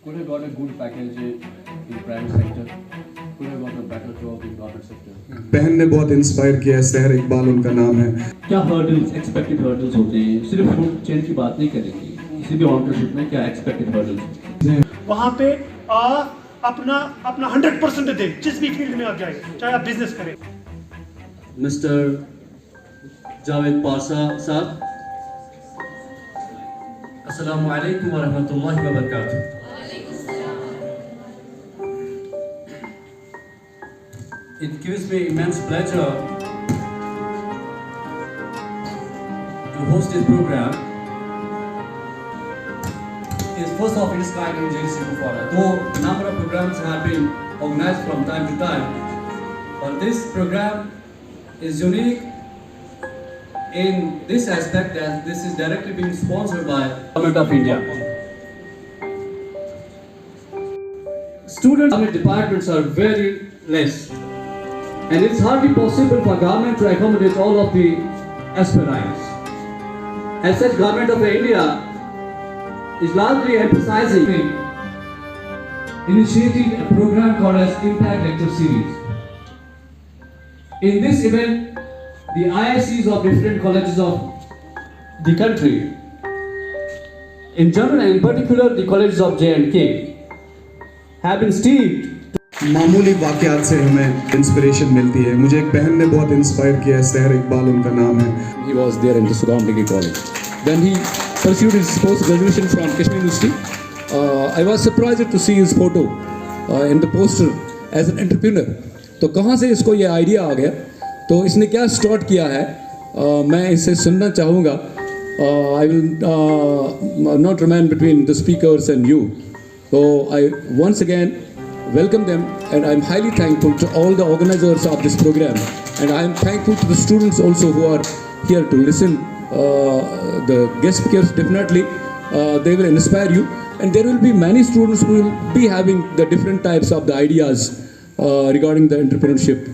could have got a good package in private sector, could have got a better job in government sector. बहन ने बहुत inspire किया है, सहर इकबाल उनका नाम है। क्या हर्डल्स, एक्सपेक्टेड हर्डल्स होते हैं? सिर्फ फूड चेन की बात नहीं करेंगे, किसी भी ऑन्टरशिप में क्या एक्सपेक्टेड हर्डल्स? वहाँ पे अपना 100% दे, जिस भी फील्ड में आप जाए, चाहे आप बिजनेस करें। मिस्टर जावेद पारसा साहब, अस्सलामु अलैकुम व रहमतुल्लाहि व बरकातुहू। It gives me immense pleasure to host this program. It's first of its kind in JC Kupwara. Though a number of programs have been organized from time to time, but this program is unique in this aspect that this is directly being sponsored by Government of India. Student departments are very less, and it's hardly possible for government to accommodate all of the aspirants. As such, Government of India is largely emphasizing initiating a program called as Impact Lecture Series. In this event, the IICs of different colleges of the country, in general and in particular the colleges of J&K, have been steeped. मामूली वाक़यात से हमें inspiration मिलती है। मुझे एक बहन ने बहुत इंस्पायर किया है, सहर इकबाल उनका नाम है। He was there in the Sudan Degree College. Then he pursued his post-graduation from Kashmir University. I was surprised to see his photo in the poster as an entrepreneur. तो कहाँ से इसको ये आइडिया आ गया, तो इसने क्या स्टार्ट किया है, मैं इसे सुनना चाहूँगा। I will not remain between the speakers and you. So I once again welcome them, and I'm highly thankful to all the organizers of this program, and I'm thankful to the students also who are here to listen. The guest speakers definitely they will inspire you, and there will be many students who will be having the different types of the ideas regarding the entrepreneurship,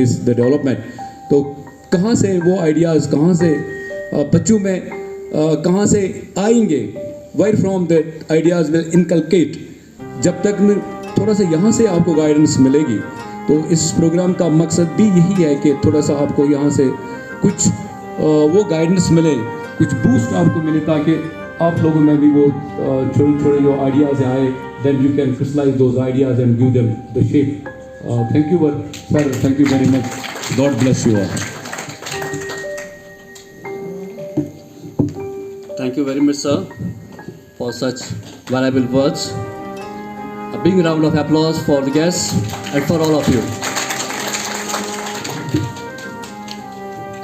the development. तो कहाँ से वो ideas, कहाँ से बच्चों में कहाँ से आएंगे, where from the ideas will inculcate. जब तक थोड़ा सा यहाँ से आपको गाइडेंस मिलेगी, तो इस प्रोग्राम का मकसद भी यही है कि थोड़ा सा आपको यहाँ से कुछ वो गाइडेंस मिले, कुछ बूस्ट आपको मिले, ताकि आप लोगों में भी वो छोटे जो आइडियाज़ आए, then you can crystallise those ideas and give them the shape. Thank you sir, thank you very much. God bless you all. Thank you very much, sir, for such valuable words. A big round of applause for the guests and for all of you.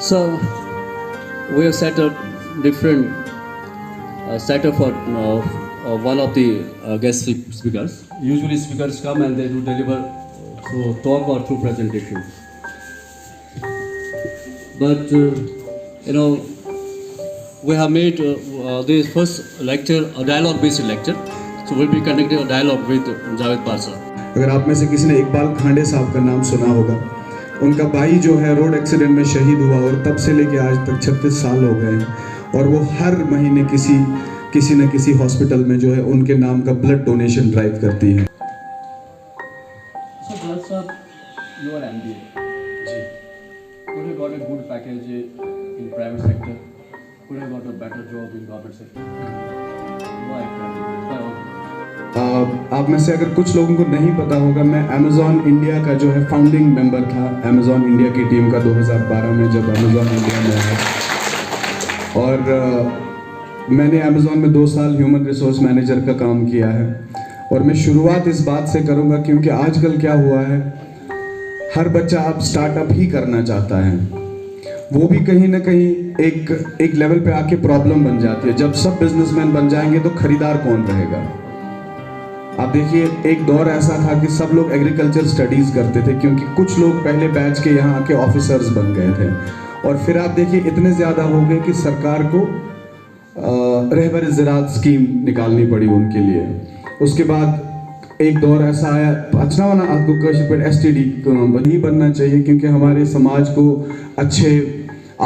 So, we have set up different setup for one of the guest speakers. Usually, speakers come and they do deliver through talk or through presentation. But we have made this first lecture a dialogue-based lecture. So we'll be conducting a dialogue with Javed Parsa. अगर आप में से किसी ने इकबाल खांडे साहब का नाम सुना होगा, उनका भाई जो है रोड एक्सीडेंट में शहीद हुआ, और तब से लेके आज तक 36 साल हो गए हैं, और वो हर महीने किसी न किसी हॉस्पिटल में जो है उनके नाम का ब्लड डोनेशन ड्राइव करती है. So Parsa, you are MBA. Ji. Could have got a good package in private sector. Could have got a better job in government sector. Why? आप में से अगर कुछ लोगों को नहीं पता होगा, मैं अमेज़ॉन इंडिया का जो है फाउंडिंग मेंबर था, अमेज़ॉन इंडिया की टीम का 2012 में, जब अमेज़ॉन इंडिया में आया. और मैंने अमेज़ॉन में 2 साल ह्यूमन रिसोर्स मैनेजर का काम किया है. और मैं शुरुआत इस बात से करूँगा क्योंकि आजकल क्या हुआ है, हर बच्चा अब स्टार्टअप ही करना चाहता है. वो भी कहीं ना कहीं एक लेवल पे आके प्रॉब्लम बन जाती है. जब सब बिजनेसमैन बन जाएंगे तो खरीदार कौन रहेगा. आप देखिए, एक दौर ऐसा था कि सब लोग एग्रीकल्चर स्टडीज़ करते थे, क्योंकि कुछ लोग पहले बैच के यहाँ आके ऑफिसर्स बन गए थे. और फिर आप देखिए इतने ज़्यादा हो गए कि सरकार को रहबर ज़राअत स्कीम निकालनी पड़ी उनके लिए. उसके बाद एक दौर ऐसा आया, अच्छा वाला आपको कश्मीर STD ही बनना चाहिए, क्योंकि हमारे समाज को अच्छे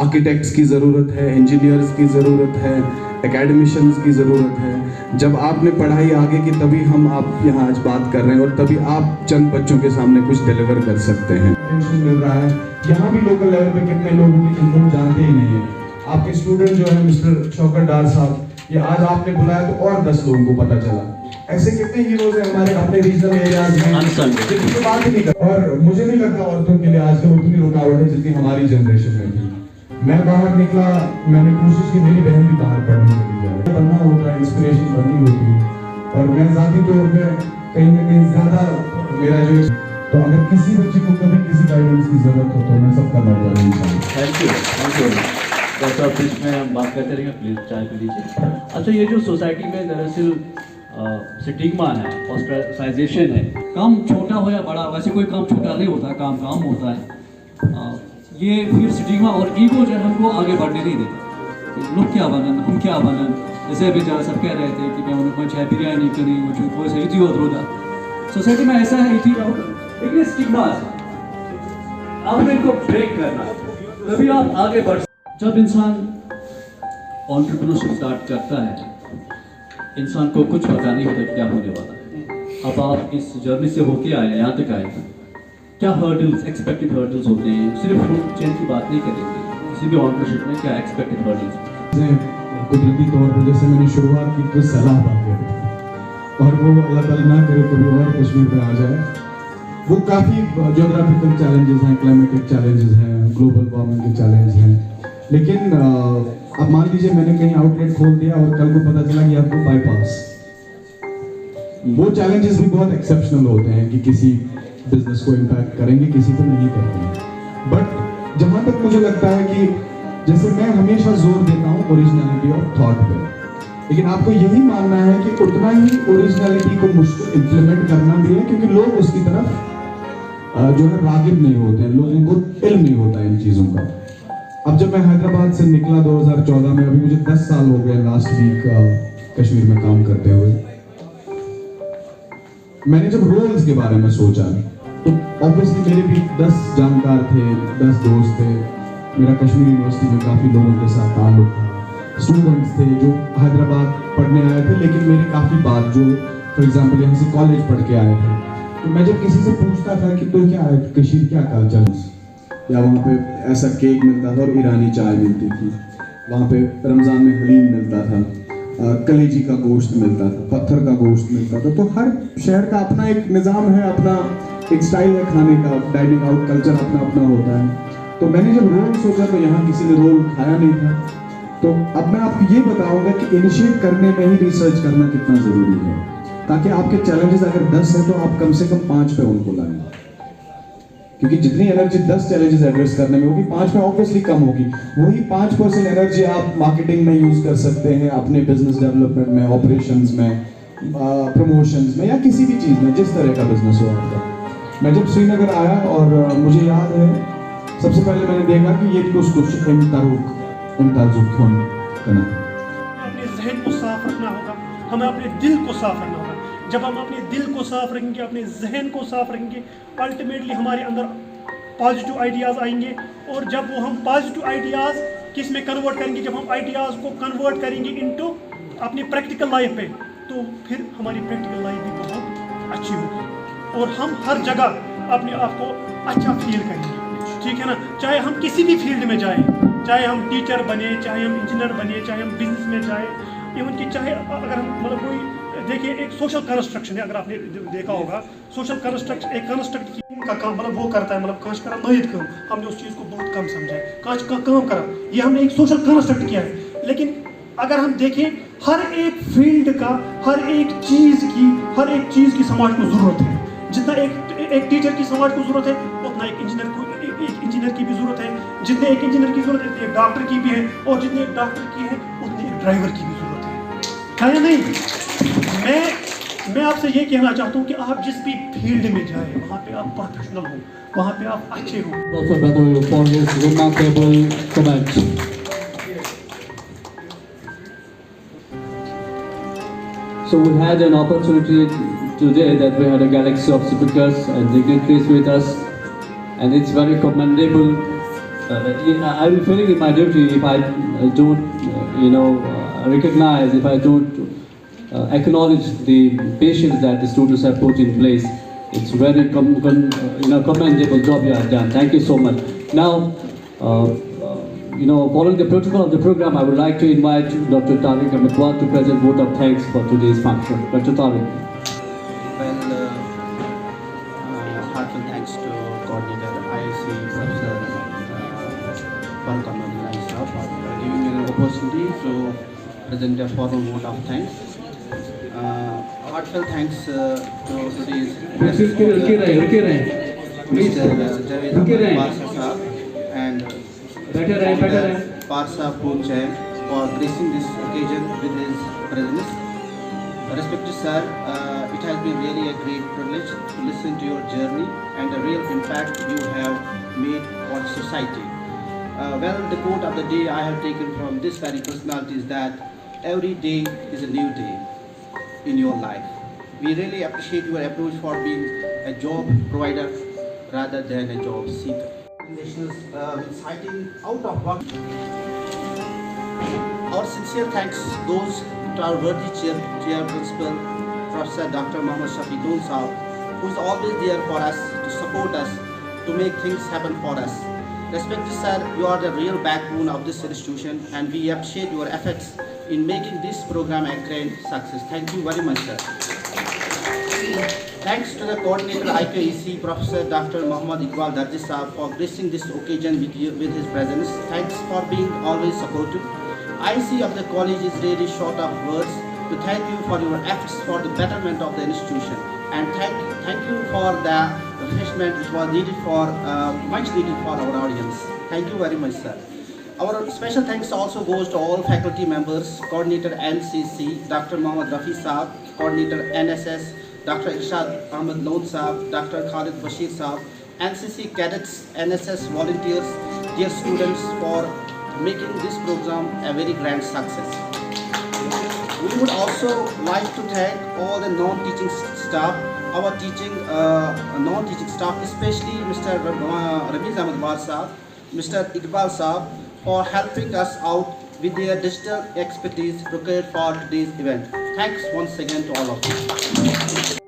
आर्किटेक्ट्स की ज़रूरत है, इंजीनियर्स की ज़रूरत है, एकेडमिशियंस की ज़रूरत है। जब आपने पढ़ाई आगे की तभी हम आप यहाँ आज बात कर रहे हैं और तभी आप चंद बच्चों के सामने कुछ डिलीवर कर सकते हैं। टेंशन मिल रहा है यहाँ भी लोकल लेवल पे कितने लोग होंगे जिनको हम जानते ही नहीं है। आपके स्टूडेंट जो है मिस्टर शौकत डार साहब, ये आज आपने बुलाया तो और 10 लोगों को पता चला। ऐसे कितने हीरोज हैं हमारे अपने रीजनल एरियाज में जिनकी बात ही नहीं कर। और मुझे नहीं लगता औरतों के लिए आजकल उतनी रुकावट है जितनी हमारी जनरेशन में थी। मैं बाहर निकला, मैंने कोशिश की, मेरी बहन भी बाहर पढ़ने चली जाए। बनना होता है, इंस्पिरेशन बननी होती है। और मैं ज़ाती तौर पे कहीं ना कहीं ज़्यादा मेरा जो, तो अगर किसी बच्चे को कभी किसी गाइडेंस की जरूरत हो तो मैं सबका मदद करूँगा। Thank you doctor. बीच में हम बात करते रहेंगे, प्लीज चाय पी लीजिए। अच्छा, ये जो सोसाइटी में दरअसल स्टिग्मा है, ऑस्ट्रेसाइजेशन है, काम छोटा हो या बड़ा, वैसे कोई काम छोटा नहीं होता, काम काम होता है। ये फिर स्टिग्मा और ईगो जो है हमको आगे बढ़ने नहीं देता। लोग क्या बनन, हम क्या बनन, जैसे अभी जरा सब कह रहे थे कि मैं उनको चाहे बिरयानी करी वो सही थी होता सोसाइटी में ऐसा है थी, लेकिन स्टिग्मा आपने इनको ब्रेक करना, तभी आप आगे बढ़। जब इंसान एंटरप्रेन्योरशिप स्टार्ट करता है, इंसान को कुछ पता नहीं होता क्या होने वाला है। अब आप इस जर्नी से होके आए, यहाँ तक आए, क्या हर्डल्स, एक्सपेक्टेड हर्डल्स होते हैं? सिर्फ फूड चेन की बात नहीं करेंगे, किसी भी एंटरप्रेन्योरशिप में क्या एक्सपेक्टेड हर्डल्स? कुदरती तौर पर जैसे मैंने शुरुआत की तो सैलाब आ गया और वो अल्लाह ताला ना करे कभी और कश्मीर पे आ जाए। वो काफ़ी ज्योग्राफिकल चैलेंजेस हैं, क्लाइमेटिक चैलेंजेस हैं, ग्लोबल वार्मिंग के चैलेंज हैं। लेकिन अब मान लीजिए मैंने कहीं आउटलेट खोल दिया और कल को पता चला कि आपको बाईपास, वो चैलेंजेस भी बहुत एक्सेप्शनल होते हैं कि किसी बिजनेस को इम्पैक्ट करेंगे, किसी को नहीं करते। बट जहाँ तक मुझे लगता है कि जैसे मैं हमेशा जोर देता हूँ ओरिजिनलिटी ऑफ थॉट पे, लेकिन आपको यही मानना है कि उतना ही ओरिजिनलिटी को मुश्किल इम्प्लीमेंट करना भी है, क्योंकि लोग उसकी तरफ जो है रागिब नहीं होते हैं, लोगों को इल्म नहीं होता है इन चीज़ों का। अब जब मैं हैदराबाद से निकला 2014 में, अभी मुझे 10 साल हो गए लास्ट वीक कश्मीर में काम करते हुए। मैंने जब रोल्स के बारे में सोचा तो ऑब्वियसली मेरे भी 10 जानकार थे, 10 दोस्त थे। मेरा कश्मीर यूनिवर्सिटी में काफ़ी लोगों के साथ ताल्लुक था। स्टूडेंट्स थे जो हैदराबाद पढ़ने आए थे, लेकिन मेरे काफ़ी बात जो फॉर एग्जांपल यहाँ से कॉलेज पढ़ के आए थे, तो मैं जब किसी से पूछता था कि तो क्या है कश्मीर, क्या कल्चर, या वहाँ पे ऐसा केक मिलता था और ईरानी चाय मिलती थी, वहाँ पे रमज़ान में हलीम मिलता था, कलेजी का गोश्त मिलता था, पत्थर का गोश्त मिलता था। तो हर शहर का अपना एक निज़ाम है, अपना एक स्टाइल है खाने का, डाइनिंग आउट कल्चर अपना अपना होता है। तो मैंने जब रोल सोचा तो यहाँ किसी ने रोल खाया नहीं था। तो अब मैं आपको ये बताऊंगा कि इनिशिएट करने में ही रिसर्च करना कितना ज़रूरी है, ताकि आपके चैलेंजेस अगर 10 हैं तो आप कम से कम 5 पे उनको लाएं, क्योंकि जितनी एनर्जी 10 चैलेंजेस एड्रेस करने में होगी, 5 में ऑब्वियसली कम होगी। वही 5% एनर्जी आप मार्केटिंग में यूज़ कर सकते हैं, अपने बिजनेस डेवलपमेंट में, ऑपरेशंस में, प्रमोशंस में, या किसी भी चीज़ में, जिस तरह का बिजनेस हो आपका। मैं जब श्रीनगर आया और मुझे याद है सबसे पहले मैंने देखा कि ये कुछ करना, अपने जहन को साफ रखना होगा, हमें अपने दिल को साफ रखना होगा। जब हम अपने दिल को साफ रखेंगे, अपने जहन को साफ रखेंगे, अल्टीमेटली हमारे अंदर पॉजिटिव आइडियाज़ आएंगे। और जब वो हम पॉजिटिव आइडियाज़ किस में कन्वर्ट करेंगे, जब हम आइडियाज़ को कन्वर्ट करेंगे इनटू अपनी प्रैक्टिकल लाइफ में, तो फिर हमारी प्रैक्टिकल लाइफ भी बहुत अच्छी होगी और हम हर जगह अपने आप को अच्छा फील करेंगे। ठीक है ना, चाहे हम किसी भी फील्ड में जाएं, चाहे हम टीचर बने, चाहे हम इंजीनियर बने, चाहे हम बिजनेस में जाएं, इवन कि चाहे अगर हम मतलब कोई देखिए एक सोशल कंस्ट्रक्शन है, अगर आपने देखा होगा सोशल कंस्ट्रक्शन, एक कंस्ट्रक्ट का काम मतलब वो करता है, मतलब काश करा नोयत करो, हमने उस चीज़ को बहुत कम समझा है, काश का काम करा, ये हमने एक सोशल कंस्ट्रक्ट किया है। लेकिन अगर हम देखें हर एक फील्ड का, हर एक चीज़ की समाज को ज़रूरत है। जितना एक टीचर की समाज को ज़रूरत है, उतना एक इंजीनियर की भी ज़रूरत है। जितने एक इंजीनियर की ज़रूरत है, उतनी एक डॉक्टर की भी है, और जितनी एक डॉक्टर की है, उतनी एक ड्राइवर की भी ज़रूरत है या नहीं? मैं आपसे ये कहना चाहता हूँ कि आप जिस भी फील्ड में जाए, वहाँ पे आप प्रोफेशनल हो, वहाँ पे आप अच्छे हो। Also, brother, for his remarkable comments. So we had an opportunity today that we had a galaxy of speakers and dignitaries with us, and it's very commendable. I will feel it in my duty if I don't, recognize, if I don't acknowledge the patience that the students have put in place. It's very commendable job you have done. Thank you so much. Now, following the protocol of the program, I would like to invite Dr. Tariq Ahmedwad to present vote of thanks for today's function. Dr. Tariq. Well, heartfelt thanks to coordinator IIC Professor Barkamal Isra for giving me an opportunity to present a formal vote of thanks. Heartfelt thanks to Sri Mr. Javed Parsa Sahab and Parsa Poonchai for gracing this occasion with his presence. Respected sir, it has been really a great privilege to listen to your journey and the real impact you have made for society. Well, the quote of the day I have taken from this very personality is that every day is a new day in your life. We really appreciate your approach for being a job provider rather than a job seeker. Nationals with citing out of work. Our sincere thanks goes to our worthy chair principal, Professor Dr. Muhammad Shafi Doon Saab, who is always there for us, to support us, to make things happen for us. Respected sir, you are the real backbone of this institution and we appreciate your efforts in making this program a grand success. Thank you very much, sir. Thanks to the coordinator IKEC, Professor Dr. Muhammad Iqbal Darji Saab for gracing this occasion with his presence. Thanks for being always supportive. IC of the college is really short of words to thank you for your efforts for the betterment of the institution, and thank you for the refreshment which was needed for much needed for our audience. Thank you very much, sir. Our special thanks also goes to all faculty members, coordinator NCC, Dr. Muhammad Rafi Saab, coordinator NSS, Dr. Irshad Ahmed Loan Saab, Dr. Khalid Bashir Saab, NCC cadets, NSS volunteers, dear students, for making this program a very grand success. We would also like to thank all the non-teaching staff, our non-teaching staff, especially Mr. Ramiz Ahmed War Saab, Mr. Iqbal Saab, for helping us out with their digital expertise required for today's event. Thanks once again to all of you.